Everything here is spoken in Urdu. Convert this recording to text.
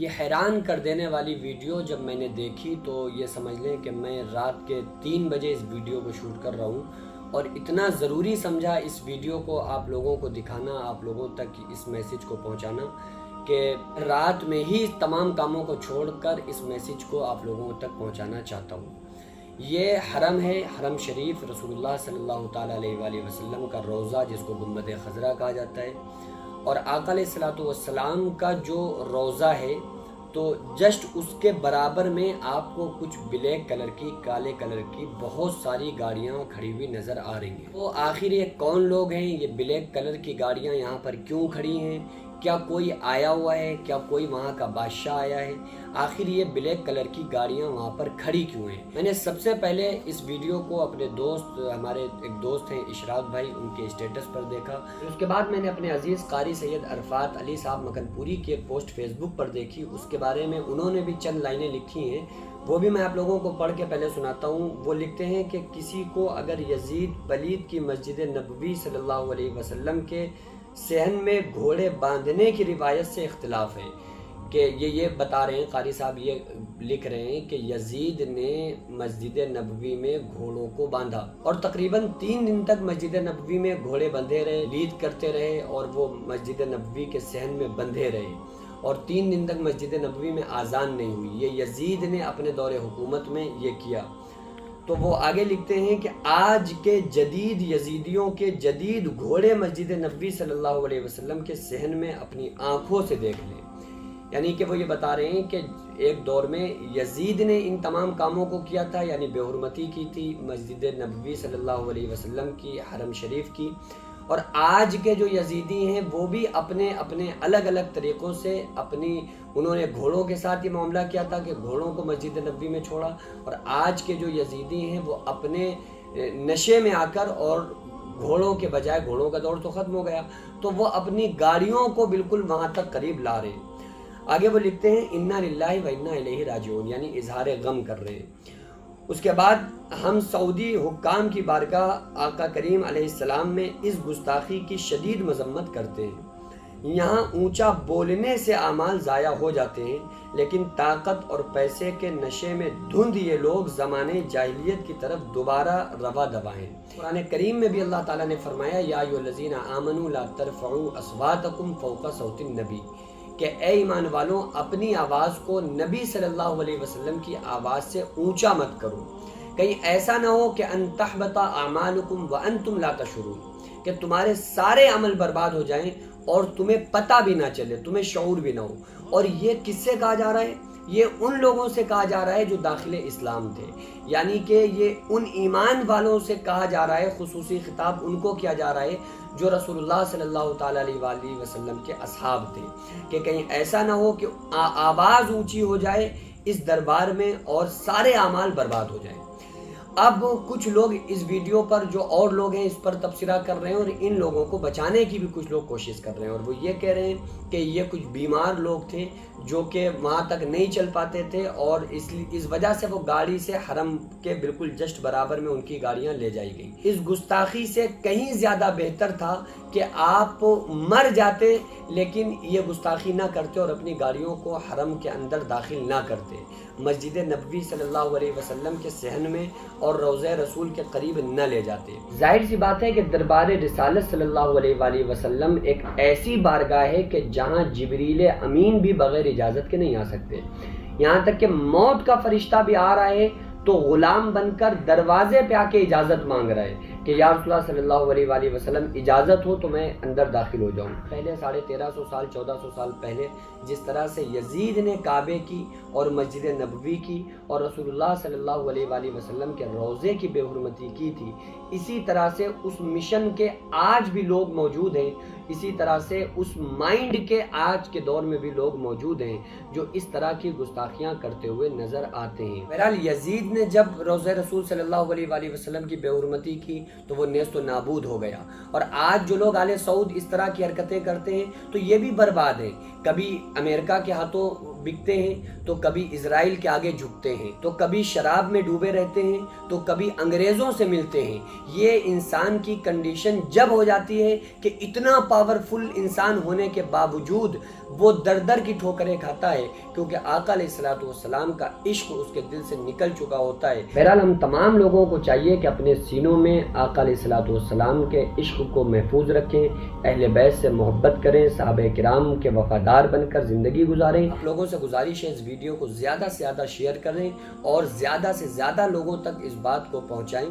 یہ حیران کر دینے والی ویڈیو جب میں نے دیکھی تو یہ سمجھ لیں کہ میں رات کے 3 بجے اس ویڈیو کو شوٹ کر رہا ہوں، اور اتنا ضروری سمجھا اس ویڈیو کو آپ لوگوں کو دکھانا، آپ لوگوں تک اس میسیج کو پہنچانا، کہ رات میں ہی تمام کاموں کو چھوڑ کر اس میسیج کو آپ لوگوں تک پہنچانا چاہتا ہوں۔ یہ حرم ہے، حرم شریف، رسول اللہ صلی اللہ تعالیٰ علیہ وآلہ وسلم کا روضہ جس کو گنبد خضرا کہا جاتا ہے، اور آقا علیہ الصلوۃ والسلام کا جو روضہ ہے تو جسٹ اس کے برابر میں آپ کو کچھ بلیک کلر کی، کالے کلر کی بہت ساری گاڑیاں کھڑی ہوئی نظر آ رہی ہیں۔ تو آخر یہ کون لوگ ہیں؟ یہ بلیک کلر کی گاڑیاں یہاں پر کیوں کھڑی ہیں؟ کیا کوئی آیا ہوا ہے؟ کیا کوئی وہاں کا بادشاہ آیا ہے؟ آخر یہ بلیک کلر کی گاڑیاں وہاں پر کھڑی کیوں ہیں؟ میں نے سب سے پہلے اس ویڈیو کو اپنے دوست، ہمارے ایک دوست ہیں اشراق بھائی، ان کے اسٹیٹس پر دیکھا۔ اس کے بعد میں نے اپنے عزیز قاری سید عرفات علی صاحب مکن پوری کی ایک پوسٹ فیس بک پر دیکھی، اس کے بارے میں انہوں نے بھی چند لائنیں لکھی ہیں، وہ بھی میں آپ لوگوں کو پڑھ کے پہلے سناتا ہوں۔ وہ لکھتے ہیں کہ کسی کو اگر یزید پلید کی مسجد نبوی صلی اللہ علیہ وسلم کے صحن میں گھوڑے باندھنے کی روایت سے اختلاف ہے، کہ یہ بتا رہے ہیں، قاری صاحب یہ لکھ رہے ہیں کہ یزید نے مسجد نبوی میں گھوڑوں کو باندھا، اور تقریباً 3 دن تک مسجد نبوی میں گھوڑے بندھے رہے، لید کرتے رہے، اور وہ مسجد نبوی کے صحن میں بندھے رہے، اور 3 دن تک مسجد نبوی میں آذان نہیں ہوئی۔ یہ یزید نے اپنے دور حکومت میں یہ کیا۔ تو وہ آگے لکھتے ہیں کہ آج کے جدید یزیدیوں کے جدید گھوڑے مسجد نبوی صلی اللہ علیہ وسلم کے صحن میں اپنی آنکھوں سے دیکھ لیں۔ یعنی کہ وہ یہ بتا رہے ہیں کہ ایک دور میں یزید نے ان تمام کاموں کو کیا تھا، یعنی بے حرمتی کی تھی مسجد نبوی صلی اللہ علیہ وسلم کی، حرم شریف کی، اور آج کے جو یزیدی ہیں وہ بھی اپنے الگ الگ طریقوں سے انہوں نے گھوڑوں کے ساتھ یہ معاملہ کیا تھا کہ گھوڑوں کو مسجد نبوی میں چھوڑا، اور آج کے جو یزیدی ہیں وہ اپنے نشے میں آ کر، اور گھوڑوں کے بجائے، گھوڑوں کا دور تو ختم ہو گیا، تو وہ اپنی گاڑیوں کو بالکل وہاں تک قریب لا رہے ہیں۔ آگے وہ لکھتے ہیں انا للہ و انا الیہ راجعون، یعنی اظہار غم کر رہے ہیں۔ اس کے بعد ہم سعودی حکام کی بارگاہ آقا کریم علیہ السلام میں اس گستاخی کی شدید مذمت کرتے ہیں۔ یہاں اونچا بولنے سے اعمال ضائع ہو جاتے ہیں، لیکن طاقت اور پیسے کے نشے میں دھند یہ لوگ زمانے جاہلیت کی طرف دوبارہ روا دوا ہیں۔ قرآن کریم میں بھی اللہ تعالیٰ نے فرمایا یا ایھا الذین آمنوا لا ترفعوا اصواتکم فوق صوت النبی، کہ اے ایمان والوں اپنی آواز کو نبی صلی اللہ علیہ وسلم کی آواز سے اونچا مت کرو، کہیں ایسا نہ ہو کہ ان تحبط اعمالکم وانتم لا تشعرون، کہ تمہارے سارے عمل برباد ہو جائیں اور تمہیں پتہ بھی نہ چلے، تمہیں شعور بھی نہ ہو۔ اور یہ کس سے کہا جا رہا ہے؟ یہ ان لوگوں سے کہا جا رہا ہے جو داخل اسلام تھے، یعنی کہ یہ ان ایمان والوں سے کہا جا رہا ہے، خصوصی خطاب ان کو کیا جا رہا ہے جو رسول اللہ صلی اللہ تعالیٰ علیہ وآلہ وسلم کے اصحاب تھے، کہ کہیں ایسا نہ ہو کہ آواز اونچی ہو جائے اس دربار میں اور سارے اعمال برباد ہو جائیں۔ اب کچھ لوگ اس ویڈیو پر، جو اور لوگ ہیں، اس پر تبصرہ کر رہے ہیں، اور ان لوگوں کو بچانے کی بھی کچھ لوگ کوشش کر رہے ہیں، اور وہ یہ کہہ رہے ہیں کہ یہ کچھ بیمار لوگ تھے جو کہ وہاں تک نہیں چل پاتے تھے، اور اس وجہ سے وہ گاڑی سے حرم کے بالکل جسٹ برابر میں ان کی گاڑیاں لے جائی گئیں۔ اس گستاخی سے کہیں زیادہ بہتر تھا کہ آپ مر جاتے، لیکن یہ گستاخی نہ کرتے اور اپنی گاڑیوں کو حرم کے اندر داخل نہ کرتے، مسجد نبوی صلی اللہ علیہ وسلم کے صحن میں اور روضہ رسول کے قریب نہ لے جاتے۔ ظاہر سی بات ہے کہ دربار رسالت صلی اللہ علیہ وآلہ وسلم ایک ایسی بارگاہ ہے کہ جہاں جبریل امین بھی بغیر اجازت کے نہیں آ سکتے، یہاں تک کہ موت کا فرشتہ بھی آ رہا ہے تو غلام بن کر دروازے پہ آ کے اجازت مانگ رہا ہے کہ یا رسول اللہ صلی اللہ علیہ وآلہ وسلم اجازت ہو تو میں اندر داخل ہو جاؤں۔ پہلے 1350 سال 1400 سال پہلے جس طرح سے یزید نے کعبے کی اور مسجد نبوی کی اور رسول اللہ صلی اللہ علیہ وآلہ وسلم کے روضے کی بے حرمتی کی تھی، اسی طرح سے اس مشن کے آج بھی لوگ موجود ہیں، اسی طرح سے اس مائنڈ کے آج کے دور میں بھی لوگ موجود ہیں جو اس طرح کی گستاخیاں کرتے ہوئے نظر آتے ہیں۔ بہرحال یزید نے جب روضہ رسول صلی اللہ علیہ وآلہ وسلم کی بے حرمتی کی تو وہ نیست و نابود ہو گیا، اور آج جو لوگ آل سعود اس طرح کی حرکتیں کرتے ہیں تو یہ بھی برباد ہیں۔ کبھی امریکہ کے ہاتھوں بکتے ہیں تو کبھی اسرائیل کے آگے جھکتے ہیں، تو کبھی شراب میں ڈوبے رہتے ہیں، تو کبھی انگریزوں سے ملتے ہیں۔ یہ انسان کی کنڈیشن جب ہو جاتی ہے کہ اتنا پاورفل انسان ہونے کے باوجود وہ در در کی ٹھوکریں کھاتا ہے، کیونکہ آقا علیہ الصلوۃ والسلام کا عشق اس کے دل سے نکل چکا ہوتا ہے۔ بہرحال ہم تمام لوگوں کو چاہیے کہ اپنے سینوں میں آقا علیہ الصلوۃ والسلام کے عشق کو محفوظ رکھیں، اہل بیت سے محبت کریں، صحابہ کرام کے وفادار بن کر زندگی گزاریں۔ آپ لوگوں سے گزارش ہے اس ویڈیو کو زیادہ سے زیادہ شیئر کریں اور زیادہ سے زیادہ لوگوں تک اس بات کو پہنچائیں۔